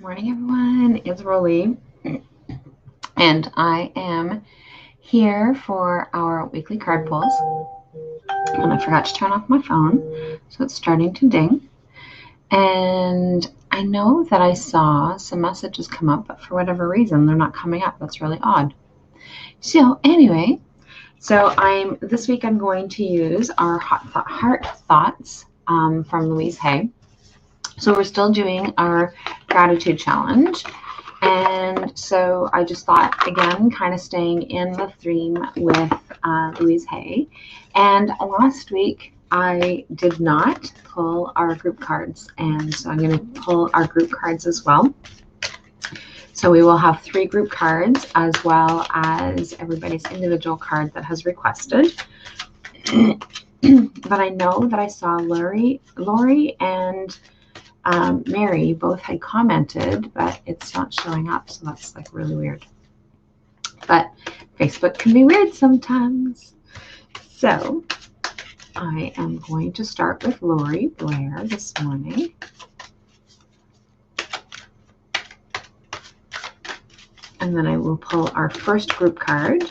Morning, everyone. It's Rolly, and I am here for our weekly card pulls. And I forgot to turn off my phone, so it's starting to ding. And I know that I saw some messages come up, but for whatever reason, they're not coming up. That's really odd. So anyway, this week I'm going to use our heart thoughts from Louise Hay. So we're still doing our gratitude challenge. And so I just thought, again, kind of staying in the theme with Louise Hay. And last week, I did not pull our group cards. And so I'm going to pull our group cards as well. So we will have 3 group cards as well as everybody's individual card that has requested. But I know that I saw Lori and Mary both had commented, but it's not showing up, so that's like really weird. But Facebook can be weird sometimes. So I am going to start with Lori Blair this morning. And then I will pull our first group card.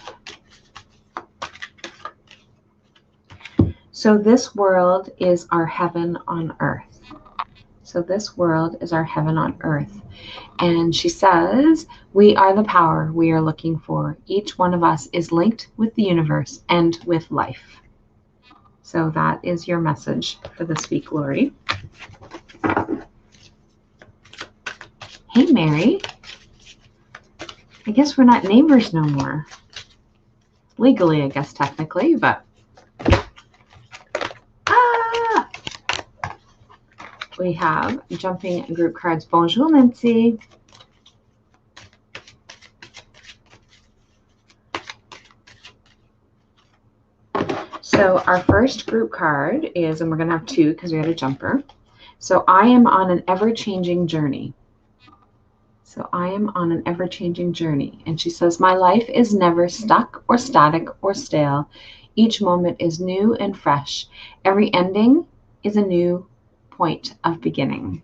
So this world is our heaven on earth. So this world is our heaven on earth. And she says, we are the power we are looking for. Each one of us is linked with the universe and with life. So that is your message for this week, Lori. Hey, Mary. I guess we're not neighbors no more. Legally, I guess, technically, but we have jumping group cards. Bonjour, Nancy. So our first group card is, and we're going to have 2 because we had a jumper. So I am on an ever-changing journey. So I am on an ever-changing journey. And she says, my life is never stuck or static or stale. Each moment is new and fresh. Every ending is a new point of beginning.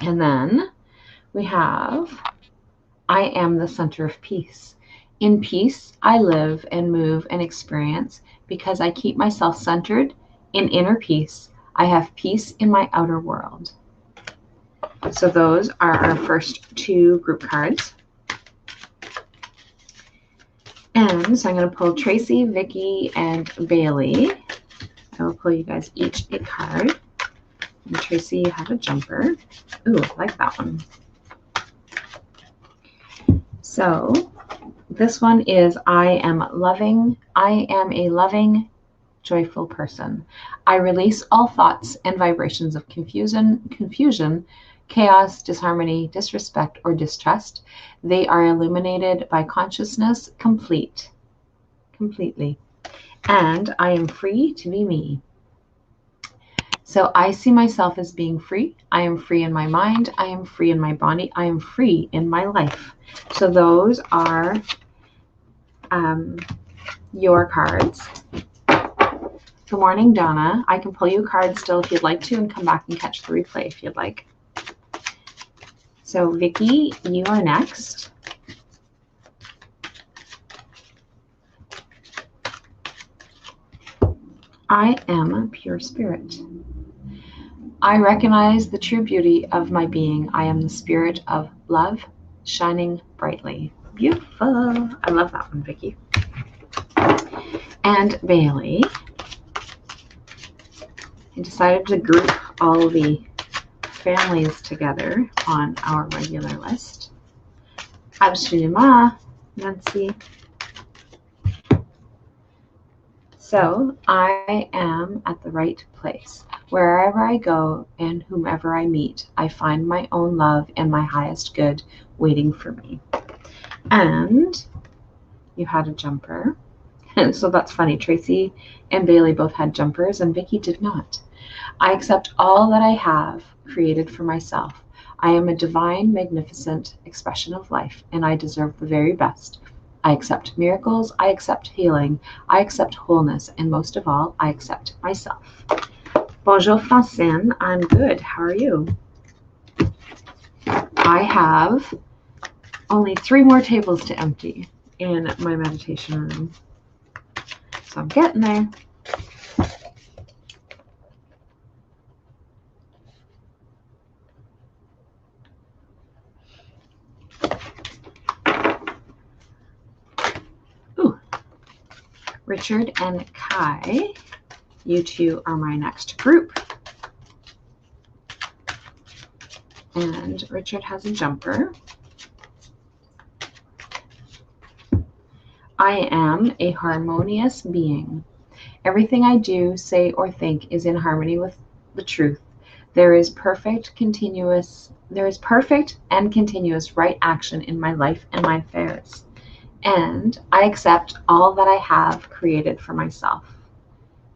And then we have, I am the center of peace. In peace, I live and move and experience because I keep myself centered in inner peace. I have peace in my outer world. So those are our first 2 group cards. And so I'm going to pull Tracy, Vicki, and Bailey. I will pull you guys each a card. And Tracy, you have a jumper. Ooh, I like that one. So this one is, I am a loving, joyful person. I release all thoughts and vibrations of confusion, chaos, disharmony, disrespect, or distrust. They are illuminated by consciousness completely. And I am free to be me. So I see myself as being free. I am free in my mind. I am free in my body. I am free in my life. So those are your cards. Good morning, Donna. I can pull you a card still if you'd like to and come back and catch the replay if you'd like. So Vicki, you are next. I am pure spirit. I recognize the true beauty of my being. I am the spirit of love, shining brightly. Beautiful. I love that one, Vicki. And Bailey. I decided to group all the families together on our regular list. Absolument, Nancy. So I am at the right place. Wherever I go and whomever I meet, I find my own love and my highest good waiting for me. And you had a jumper. So that's funny. Tracy and Bailey both had jumpers and Vicki did not. I accept all that I have created for myself. I am a divine, magnificent expression of life, and I deserve the very best. I accept miracles, I accept healing, I accept wholeness, and most of all, I accept myself. Bonjour, Francine. I'm good. How are you? I have only 3 more tables to empty in my meditation room. So I'm getting there. Ooh. Richard and Kai, you two are my next group. And Richard has a jumper. I am a harmonious being. Everything I do, say, or think is in harmony with the truth. There is perfect and continuous right action in my life and my affairs. And I accept all that I have created for myself,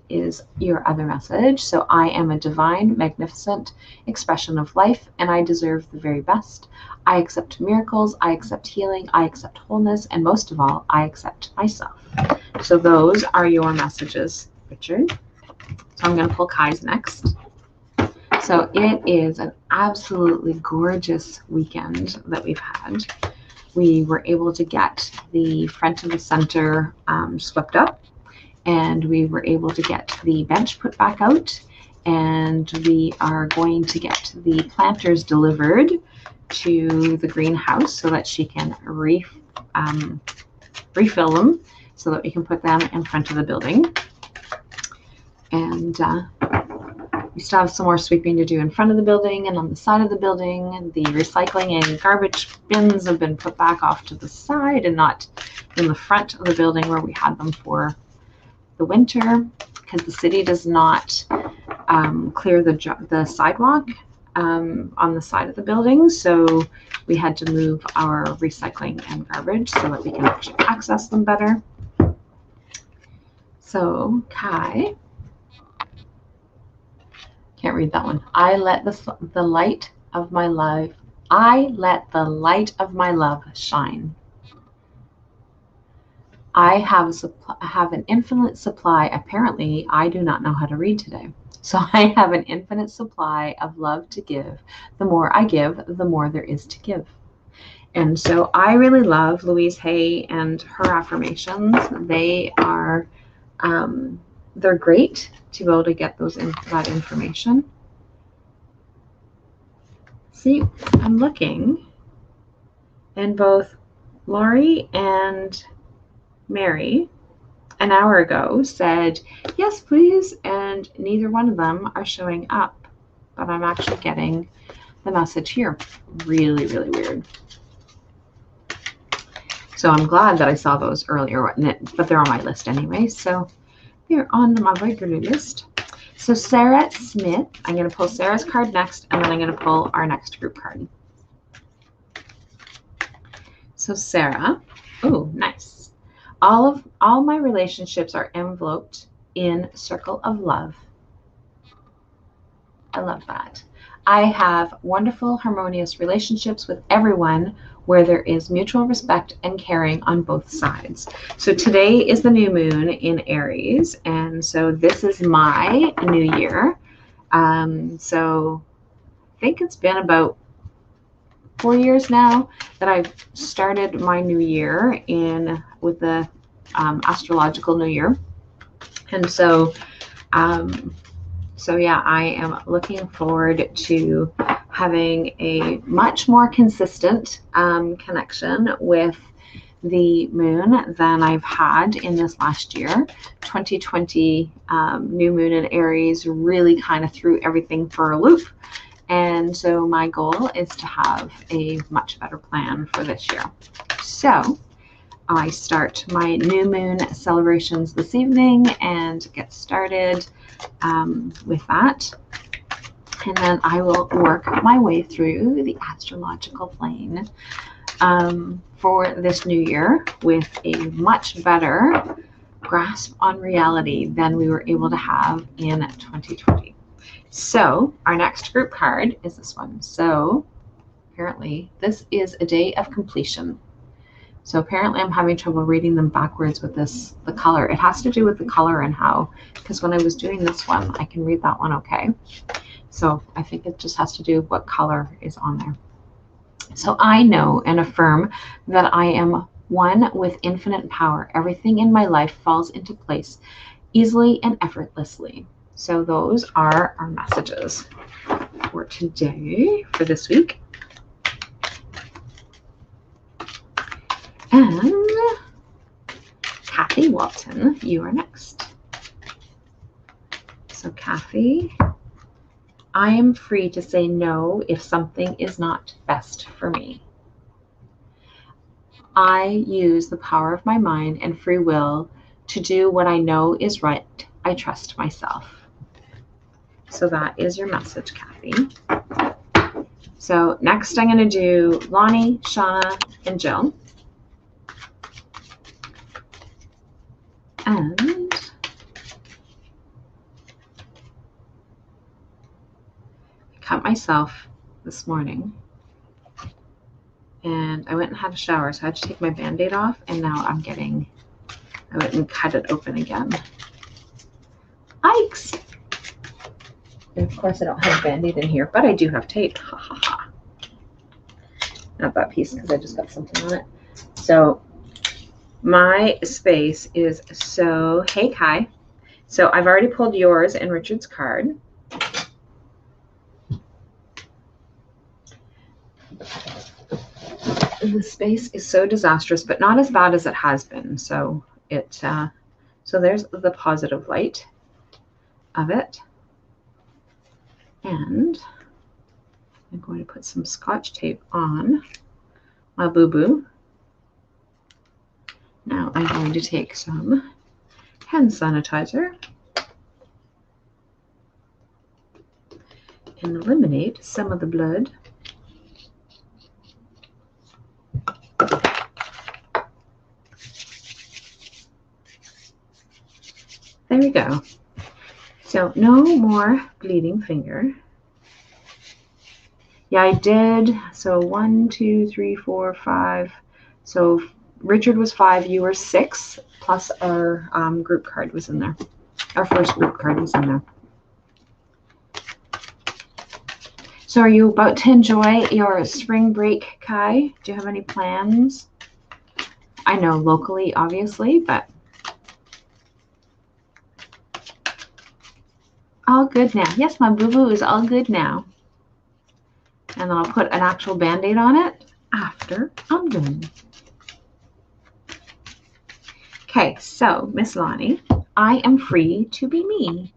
is your other message. So I am a divine, magnificent expression of life, and I deserve the very best. I accept miracles, I accept healing, I accept wholeness, and most of all, I accept myself. So those are your messages, Richard. So I'm going to pull Kai's next. So it is an absolutely gorgeous weekend that we've had. We were able to get the front of the center swept up, and we were able to get the bench put back out, and we are going to get the planters delivered to the greenhouse so that she can refill them so that we can put them in front of the building. And we still have some more sweeping to do in front of the building and on the side of the building. The recycling and garbage bins have been put back off to the side and not in the front of the building where we had them for the winter, because the city does not clear the sidewalk on the side of the building. So we had to move our recycling and garbage so that we can actually access them better. So Kai, can't read that one. I let the light of my love shine. I have an infinite supply. Apparently, I do not know how to read today. So I have an infinite supply of love to give. The more I give, the more there is to give. And so I really love Louise Hay and her affirmations. They are, they're great to be able to get that information. See, I'm looking, and both Laurie and Mary an hour ago said, yes, please, and neither one of them are showing up, but I'm actually getting the message here. Really, really weird. So I'm glad that I saw those earlier, but they're on my list anyway, so they're on my regular list. So Sarah Smith, I'm going to pull Sarah's card next, and then I'm going to pull our next group card. So Sarah, oh, nice. All my relationships are enveloped in circle of love. I love that. I have wonderful, harmonious relationships with everyone where there is mutual respect and caring on both sides. So today is the new moon in Aries, and so this is my new year. So I think it's been about 4 years now that I've started my new year with the astrological new year. And so yeah, I am looking forward to having a much more consistent connection with the moon than I've had in this last year. 2020 new moon in Aries really kind of threw everything for a loop. And so my goal is to have a much better plan for this year. So I start my new moon celebrations this evening and get started with that. And then I will work my way through the astrological plane for this new year with a much better grasp on reality than we were able to have in 2020. So our next group card is this one. So apparently this is a day of completion. So apparently I'm having trouble reading them backwards with the color. It has to do with the color and how, because when I was doing this one, I can read that one okay. So I think it just has to do with what color is on there. So I know and affirm that I am one with infinite power. Everything in my life falls into place easily and effortlessly. So those are our messages for today, for this week. And Kathy Walton, you are next. So Kathy, I am free to say no if something is not best for me. I use the power of my mind and free will to do what I know is right. I trust myself. So that is your message, Kathy. So next I'm going to do Lonnie, Shauna, and Jill. And I cut myself this morning. And I went and had a shower, so I had to take my Band-Aid off, and now I went and cut it open again. Yikes! And of course I don't have a Band-Aid in here, but I do have tape. Ha ha ha. Not that piece because I just got something on it. So my space is so, hey Kai. So I've already pulled yours and Richard's card. The space is so disastrous, but not as bad as it has been. So so there's the positive light of it. And I'm going to put some Scotch tape on my boo-boo. Now I'm going to take some hand sanitizer and eliminate some of the blood. There we go. So no more bleeding finger. Yeah, I did. So 1, 2, 3, 4, 5. So Richard was 5, you were 6, plus our group card was in there. Our first group card was in there. So are you about to enjoy your spring break, Kai? Do you have any plans? I know locally, obviously, but all good now. Yes, my boo-boo is all good now. And then I'll put an actual Band-Aid on it after I'm done. Okay, so Miss Lonnie, I am free to be me.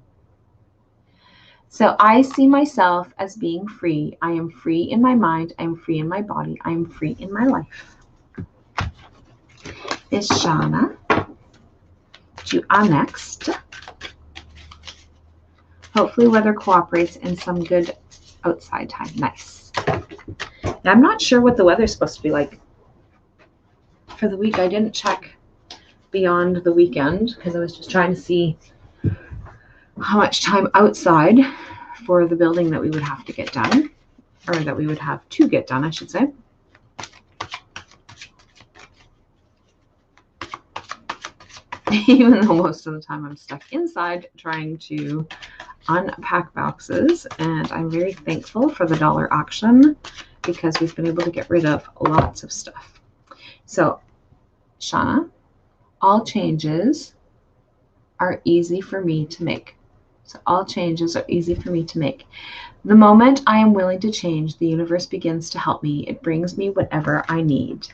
So I see myself as being free. I am free in my mind. I am free in my body. I am free in my life. Miss Shauna, you are next. Hopefully weather cooperates and some good outside time. Nice. Now, I'm not sure what the weather's supposed to be like for the week. I didn't check beyond the weekend because I was just trying to see how much time outside for the building that we would have to get done, or that we would have to get done, I should say. Even though most of the time I'm stuck inside trying to unpack boxes, and I'm very thankful for the dollar auction because we've been able to get rid of lots of stuff. So, Shauna, all changes are easy for me to make. So all changes are easy for me to make. The moment I am willing to change, the universe begins to help me. It brings me whatever I need.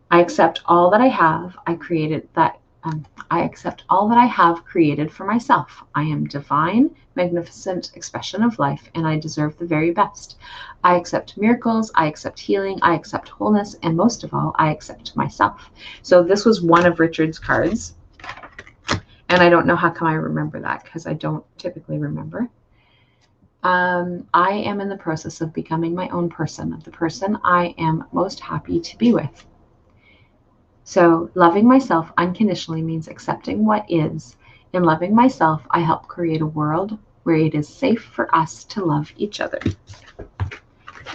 I accept all that I have. I accept all that I have created for myself. I am divine, magnificent expression of life, and I deserve the very best. I accept miracles, I accept healing, I accept wholeness, and most of all, I accept myself. So this was one of Richard's cards, and I don't know how come I remember that, because I don't typically remember. I am in the process of becoming my own person, the person I am most happy to be with. So loving myself unconditionally means accepting what is. In loving myself, I help create a world where it is safe for us to love each other.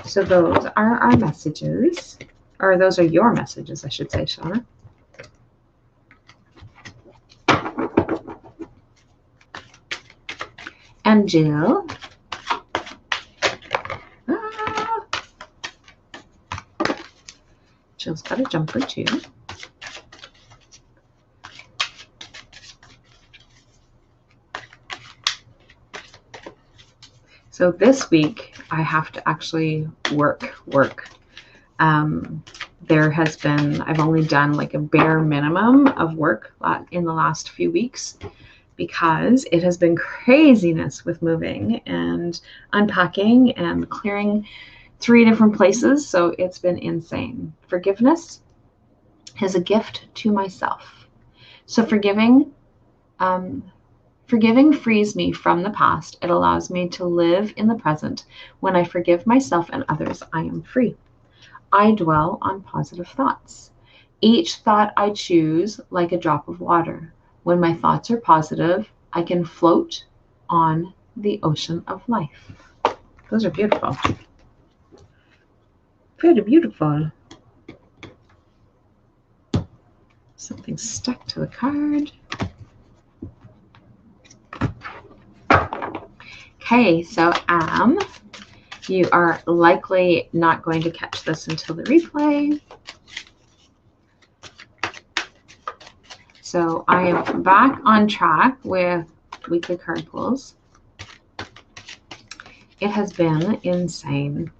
So those are our messages, or those are your messages, I should say, Shauna. And Jill. Jill's got a jumper too. So this week I have to actually work. There has been, I've only done like a bare minimum of work in the last few weeks because it has been craziness with moving and unpacking and clearing 3 different places. So it's been insane. Forgiveness is a gift to myself. So forgiving frees me from the past. It allows me to live in the present. When I forgive myself and others, I am free. I dwell on positive thoughts. Each thought I choose like a drop of water. When my thoughts are positive, I can float on the ocean of life. Those are beautiful. Pretty beautiful. Something stuck to the card. Okay, so you are likely not going to catch this until the replay. So I am back on track with weekly card pulls. It has been insane.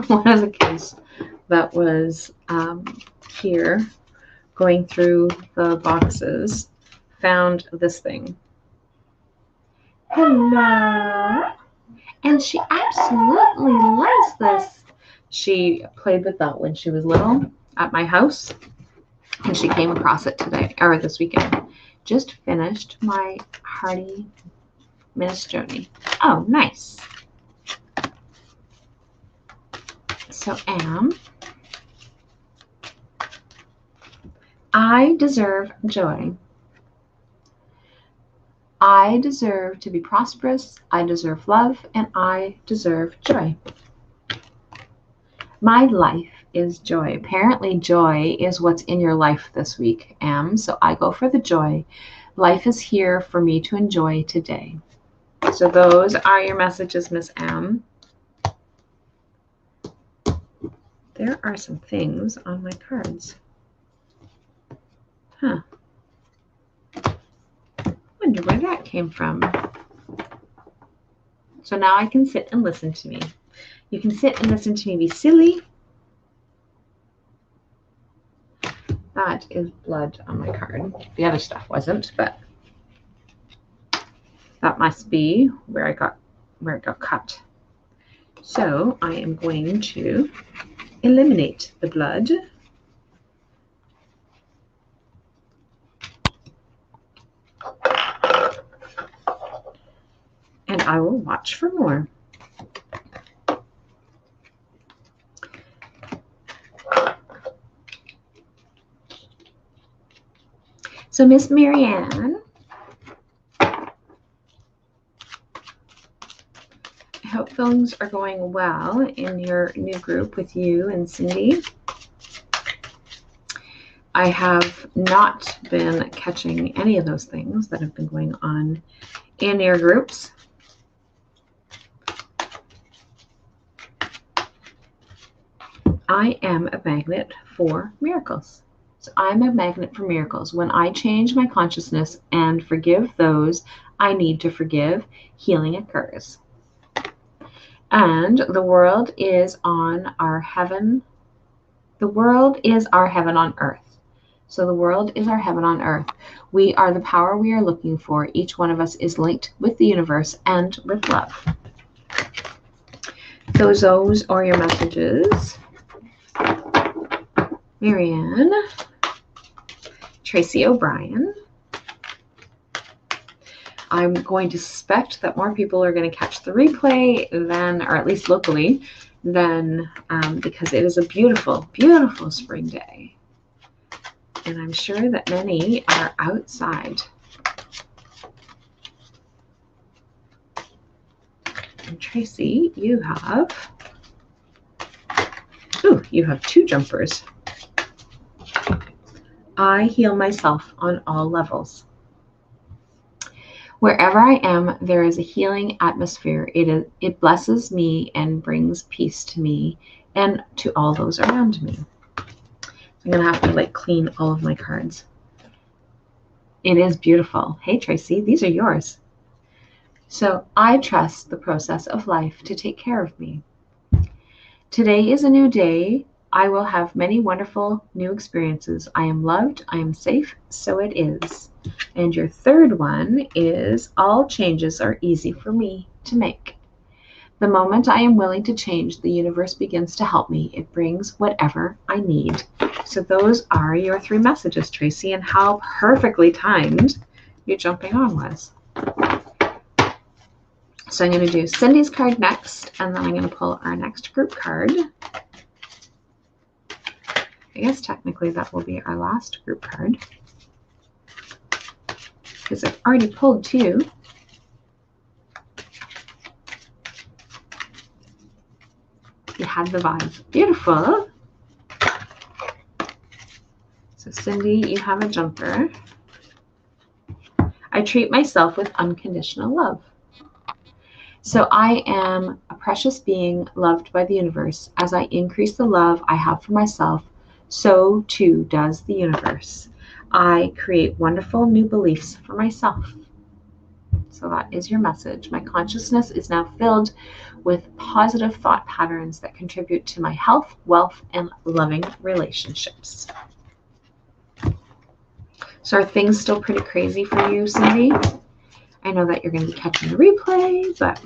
One of the kids that was here going through the boxes found this thing. Hello. And she absolutely loves this. She played with that when she was little at my house. And she came across it today, or this weekend. Just finished my hearty minestrone. Oh, nice. So, I deserve joy. I deserve to be prosperous. I deserve love, and I deserve joy. My life is joy. Apparently, joy is what's in your life this week, so I go for the joy. Life is here for me to enjoy today. So those are your messages, Miss M. There are some things on my cards. Huh. Wonder where that came from. So now I can sit and listen to me. You can sit and listen to me be silly. That is blood on my card. The other stuff wasn't, but that must be where it got cut. So I am going to eliminate the blood. And I will watch for more. So Miss Marianne, I hope things are going well in your new group with you and Cindy. I have not been catching any of those things that have been going on in your groups. I am a magnet for miracles. So I'm a magnet for miracles. When I change my consciousness and forgive those I need to forgive, healing occurs. And the world is our heaven. The world is our heaven on earth. So the world is our heaven on earth. We are the power we are looking for. Each one of us is linked with the universe and with love. Those are your messages. Marianne, Tracy O'Brien. I'm going to suspect that more people are going to catch the replay than, or at least locally, than because it is a beautiful, beautiful spring day. And I'm sure that many are outside. And Tracy, you have 2 jumpers. I heal myself on all levels. Wherever I am, there is a healing atmosphere. It blesses me and brings peace to me and to all those around me. I'm going to have to like clean all of my cards. It is beautiful. Hey, Tracy, these are yours. So I trust the process of life to take care of me. Today is a new day. I will have many wonderful new experiences. I am loved. I am safe. So it is. And your third one is all changes are easy for me to make. The moment I am willing to change, the universe begins to help me. It brings whatever I need. So those are your 3 messages, Tracy, and how perfectly timed your jumping on was. So I'm going to do Cindy's card next, and then I'm going to pull our next group card. I guess technically that will be our last group card, because I've already pulled 2. You had the vibe. Beautiful. So Cindy, you have a jumper. I treat myself with unconditional love. So I am a precious being loved by the universe. As I increase the love I have for myself, so too does the universe. I create wonderful new beliefs for myself. So that is your message. My consciousness is now filled with positive thought patterns that contribute to my health, wealth, and loving relationships. So are things still pretty crazy for you, Cindy? I know that you're going to be catching the replay, but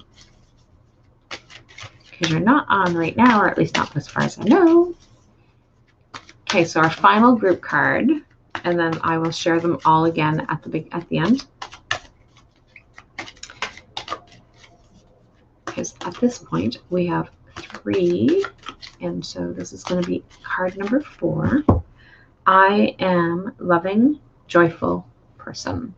because you're not on right now, or at least not as far as I know. Okay, so our final group card, and then I will share them all again at the end. Because at this point we have 3, and so this is going to be card number 4. I am loving, joyful person.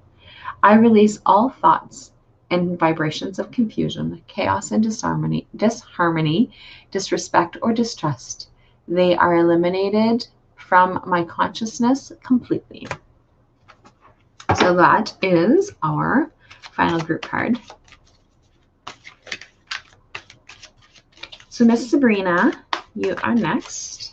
I release all thoughts and vibrations of confusion, chaos and disharmony, disrespect, or distrust. They are eliminated from my consciousness completely. So that is our final group card. So Miss Sabrina, you are next.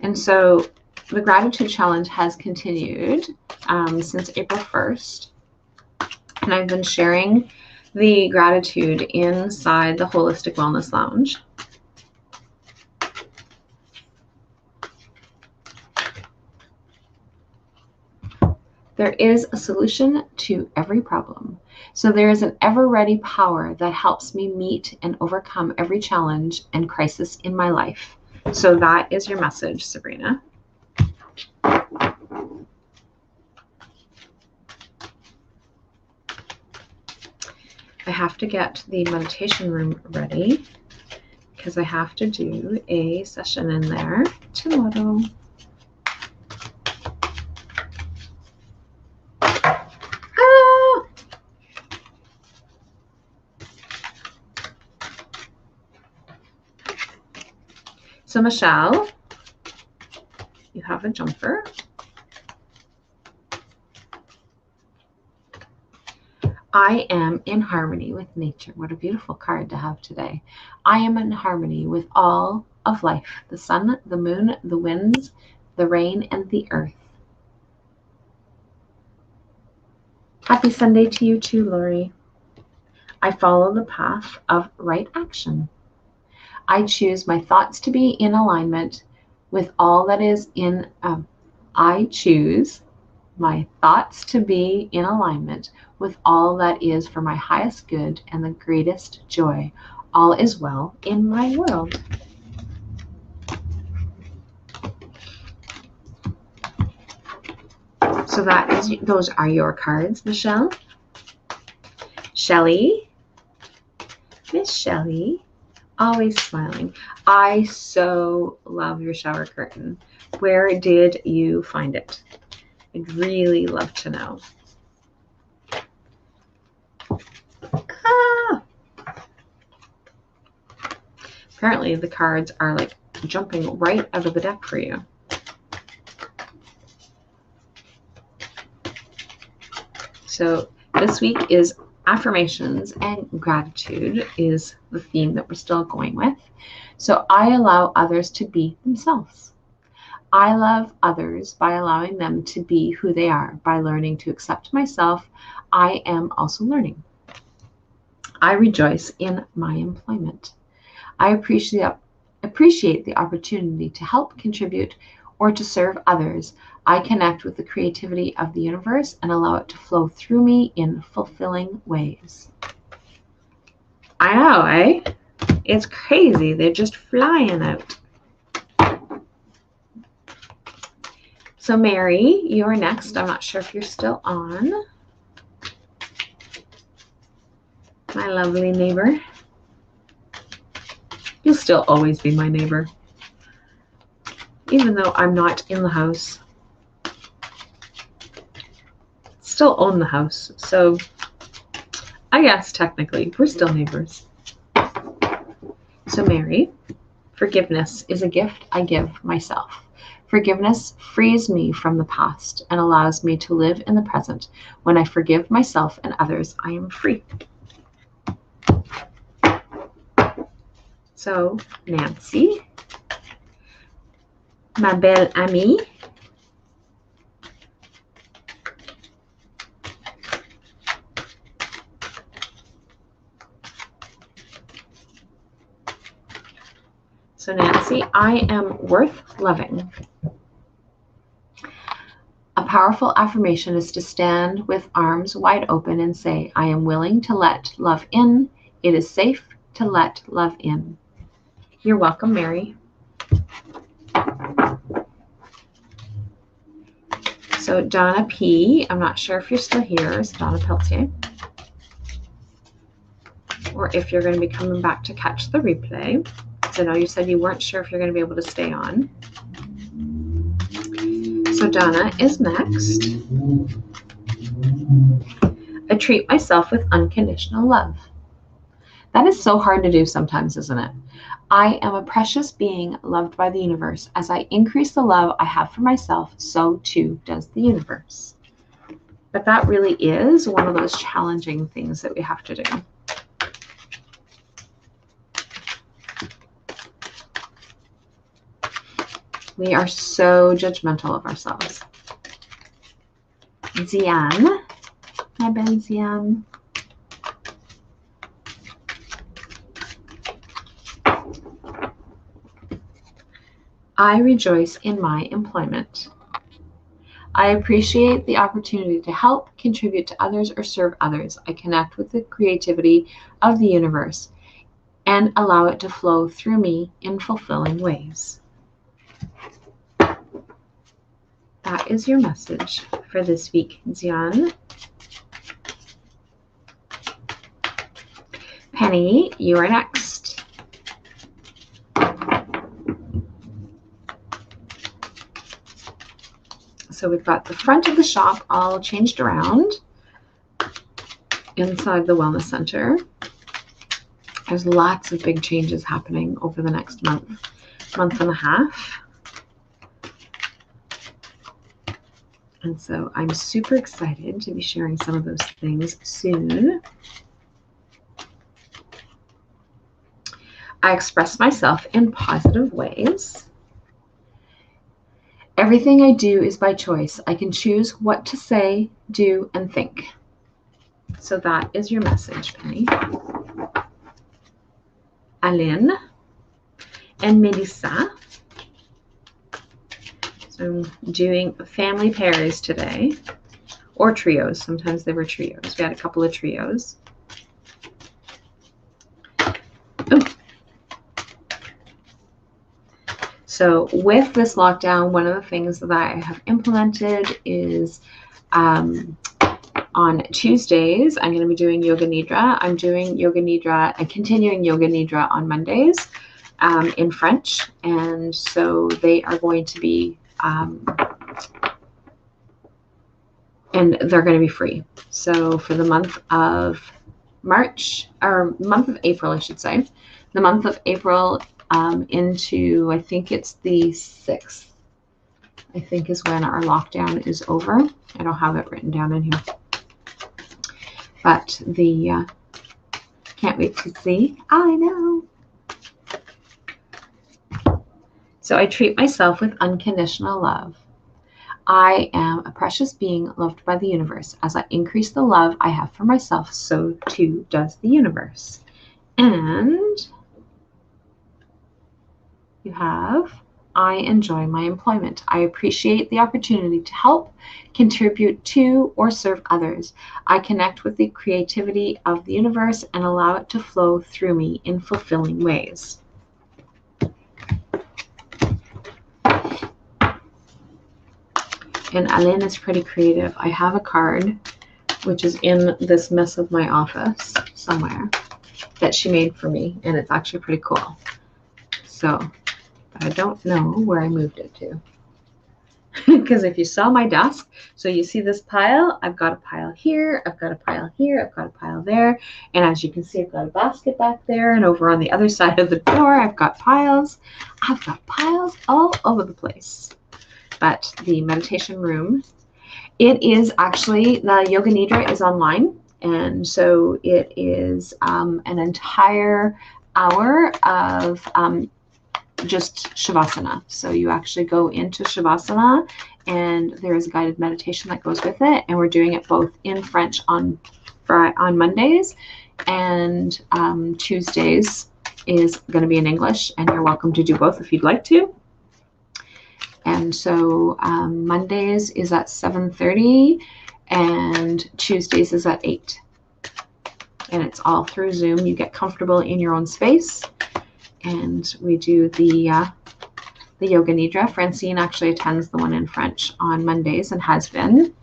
And so the gratitude challenge has continued since April 1st. And I've been sharing the gratitude inside the Holistic Wellness Lounge. There is a solution to every problem. So there is an ever-ready power that helps me meet and overcome every challenge and crisis in my life. So that is your message, Sabrina. I have to get the meditation room ready because I have to do a session in there tomorrow. So Michelle, you have a jumper. I am in harmony with nature. What a beautiful card to have today. I am in harmony with all of life, the sun, the moon, the winds, the rain, and the earth. Happy Sunday to you too, Lori. I follow the path of right action. I choose my thoughts to be in alignment with all that is in, I choose my thoughts to be in alignment with all that is for my highest good and the greatest joy. All is well in my world. So those are your cards, Michelle. Shelley, Miss Shelley, always smiling. I so love your shower curtain. Where did you find it? I'd really love to know. Apparently the cards are like jumping right out of the deck for you. So this week is affirmations and gratitude is the theme that we're still going with. So I allow others to be themselves. I love others by allowing them to be who they are. By learning to accept myself, I am also learning. I rejoice in my employment. I appreciate the opportunity to help, contribute, or to serve others. I connect with the creativity of the universe and allow it to flow through me in fulfilling ways. I know, eh? It's crazy. They're just flying out. So Mary, you are next. I'm not sure if you're still on. My lovely neighbor. You'll still always be my neighbor, even though I'm not in the house. Still own the house, so I guess technically we're still neighbors. So Mary, forgiveness is a gift I give myself. Forgiveness frees me from the past and allows me to live in the present. When I forgive myself and others, I am free. So Nancy, ma belle amie, so Nancy, I am worth loving. A powerful affirmation is to stand with arms wide open and say, I am willing to let love in. It is safe to let love in. You're welcome, Mary. So Donna P., I'm not sure if you're still here, it's Donna Peltier, or if you're going to be coming back to catch the replay. So I know you said you weren't sure if you're going to be able to stay on. So Donna is next. I treat myself with unconditional love. That is so hard to do sometimes, isn't it? I am a precious being loved by the universe. As I increase the love I have for myself, so too does the universe. But that really is one of those challenging things that we have to do. We are so judgmental of ourselves. Zian, my belle Zian. I rejoice in my employment. I appreciate the opportunity to help, contribute to others, or serve others. I connect with the creativity of the universe and allow it to flow through me in fulfilling ways. That is your message for this week, Zian. Penny, you are next. So we've got the front of the shop all changed around inside the Wellness Center. There's lots of big changes happening over the next month and a half. And so I'm super excited to be sharing some of those things soon. I express myself in positive ways. Everything I do is by choice. I can choose what to say, do, and think. So that is your message, Penny. Aline and Melissa. So I'm doing family pairs today, or trios. Sometimes they were trios. We had a couple of trios. Ooh. So with this lockdown, one of the things that I have implemented is on Tuesdays, I'm going to be doing Yoga Nidra. I'm doing Yoga Nidra and continuing Yoga Nidra on Mondays in French. And so they are going to be, and they're going to be free. So for the month of March, or month of April, I should say, the month of April into, I think it's the 6th, I think is when our lockdown is over. I don't have it written down in here. But the can't wait to see. I know. So I treat myself with unconditional love. I am a precious being loved by the universe. As I increase the love I have for myself, so too does the universe. And you have, I enjoy my employment. I appreciate the opportunity to help, contribute to, or serve others. I connect with the creativity of the universe and allow it to flow through me in fulfilling ways. And Alain is pretty creative. I have a card, which is in this mess of my office somewhere, that she made for me, and it's actually pretty cool. So, but I don't know where I moved it to. Because if you saw my desk, so you see this pile, I've got a pile here, I've got a pile here, I've got a pile there, and as you can see, I've got a basket back there, and over on the other side of the door, I've got piles. I've got piles all over the place. But the meditation room, it is actually, the Yoga Nidra is online, and so it is an entire hour of just Shavasana. So you actually go into Shavasana, and there is a guided meditation that goes with it, and we're doing it both in French on Mondays, and Tuesdays is going to be in English, and you're welcome to do both if you'd like to. And so Mondays is at 7:30 and Tuesdays is at 8. And it's all through Zoom. You get comfortable in your own space. And we do the Yoga Nidra. Francine actually attends the one in French on Mondays and has been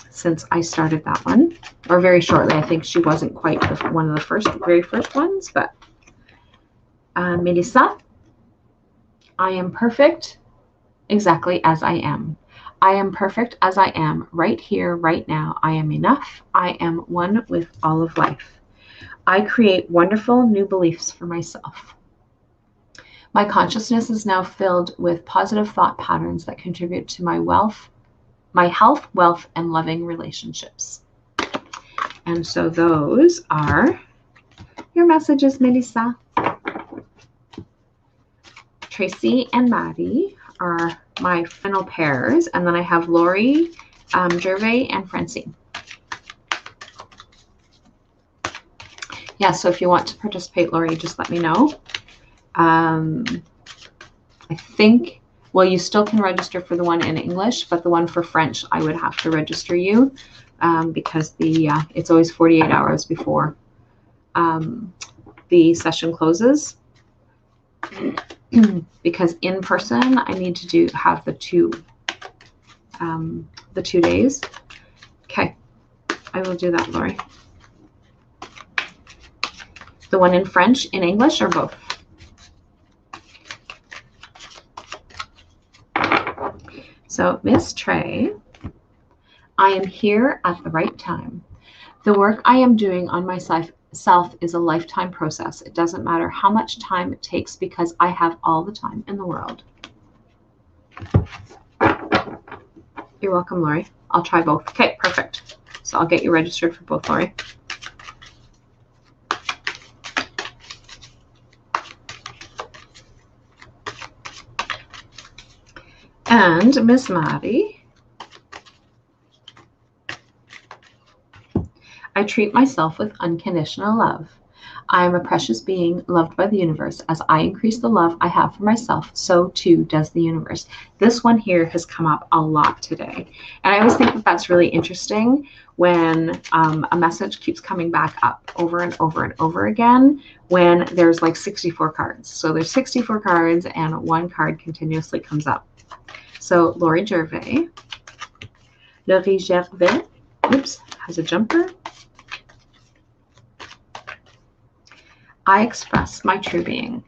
since I started that one. Or very shortly. I think she wasn't quite one of the very first ones. But Melissa. I am perfect exactly as I am. I am perfect as I am right here, right now. I am enough. I am one with all of life. I create wonderful new beliefs for myself. My consciousness is now filled with positive thought patterns that contribute to my health, wealth, and loving relationships. And so those are your messages, Melissa. Tracy and Maddie are my final pairs, and then I have Lori, Gervais, and Francine. Yeah, so if you want to participate, Lori, just let me know. I think, well, you still can register for the one in English, but the one for French, I would have to register you because it's always 48 hours before the session closes. Because in person I need to have the two days. Okay, I will do that, Lori. The one in French, in English, or both? So, Miss Trey, I am here at the right time. The work I am doing on myself is a lifetime process. It doesn't matter how much time it takes because I have all the time in the world. You're welcome, Lori. I'll try both. Okay, perfect. So I'll get you registered for both, Lori. And Miss Maddie, I treat myself with unconditional love. I am a precious being loved by the universe. As I increase the love I have for myself, so too does the universe. This one here has come up a lot today. And I always think that that's really interesting when a message keeps coming back up over and over and over again when there's like 64 cards. So there's 64 cards and one card continuously comes up. So Lori Gervais. Lori Gervais, oops, has a jumper. I express my true being.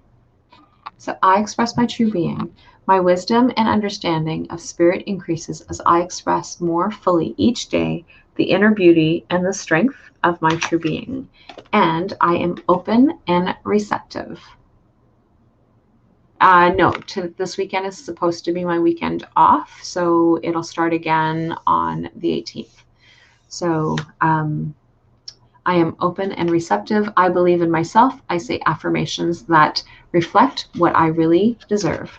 So I express my true being. My wisdom and understanding of spirit increases as I express more fully each day the inner beauty and the strength of my true being. And I am open and receptive. No, this weekend is supposed to be my weekend off, so it'll start again on the 18th. So I am open and receptive. I believe in myself. I say affirmations that reflect what I really deserve.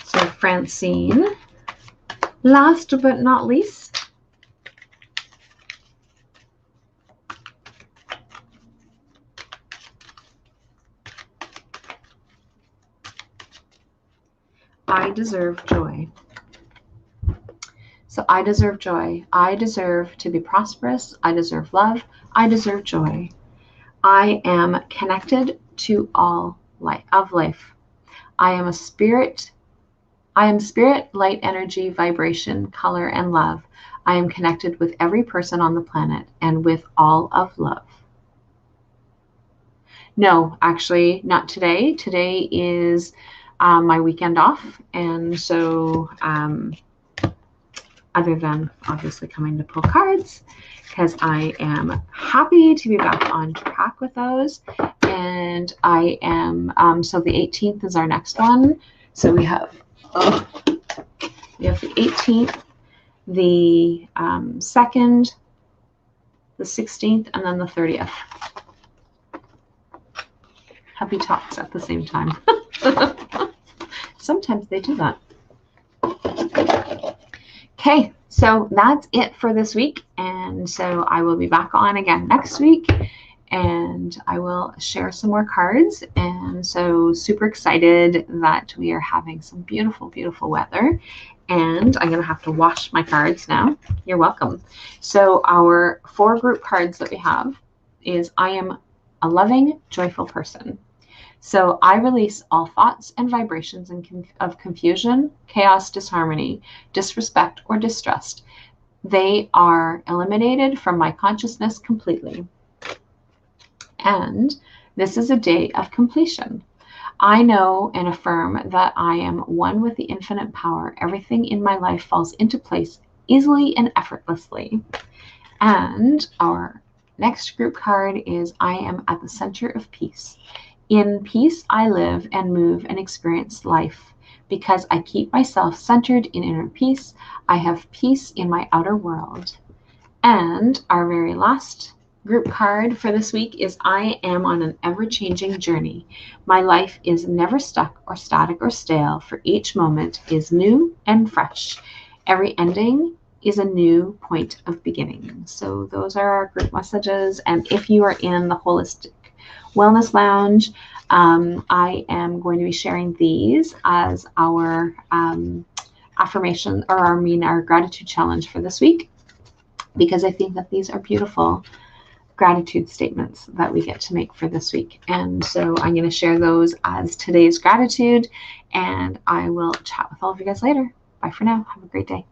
So Francine, last but not least, I deserve joy. So I deserve joy. I deserve to be prosperous. I deserve love. I deserve joy. I am connected to all life. I am spirit, light, energy, vibration, color, and love. I am connected with every person on the planet and with all of love. No, actually, not today. Today is my weekend off. And so other than obviously coming to pull cards, because I am happy to be back on track with those. And I am, so the 18th is our next one. So we have the 18th, the 2nd, the 16th, and then the 30th. Happy talks at the same time. Sometimes they do that. Okay, so that's it for this week. And so I will be back on again next week and I will share some more cards. And so super excited that we are having some beautiful, beautiful weather. And I'm going to have to wash my cards now. You're welcome. So our 4 group cards that we have is I am a loving, joyful person. So I release all thoughts and vibrations of confusion, chaos, disharmony, disrespect, or distrust. They are eliminated from my consciousness completely. And this is a day of completion. I know and affirm that I am one with the infinite power. Everything in my life falls into place easily and effortlessly. And our next group card is I am at the center of peace. In peace, I live and move and experience life. Because I keep myself centered in inner peace, I have peace in my outer world. And our very last group card for this week is I am on an ever-changing journey. My life is never stuck or static or stale, for each moment is new and fresh. Every ending is a new point of beginning. So those are our group messages. And if you are in the Holistic Wellness Lounge, I am going to be sharing these as our affirmation, or our gratitude challenge for this week, because I think that these are beautiful gratitude statements that we get to make for this week. And so I'm going to share those as today's gratitude, and I will chat with all of you guys later. Bye for now. Have a great day.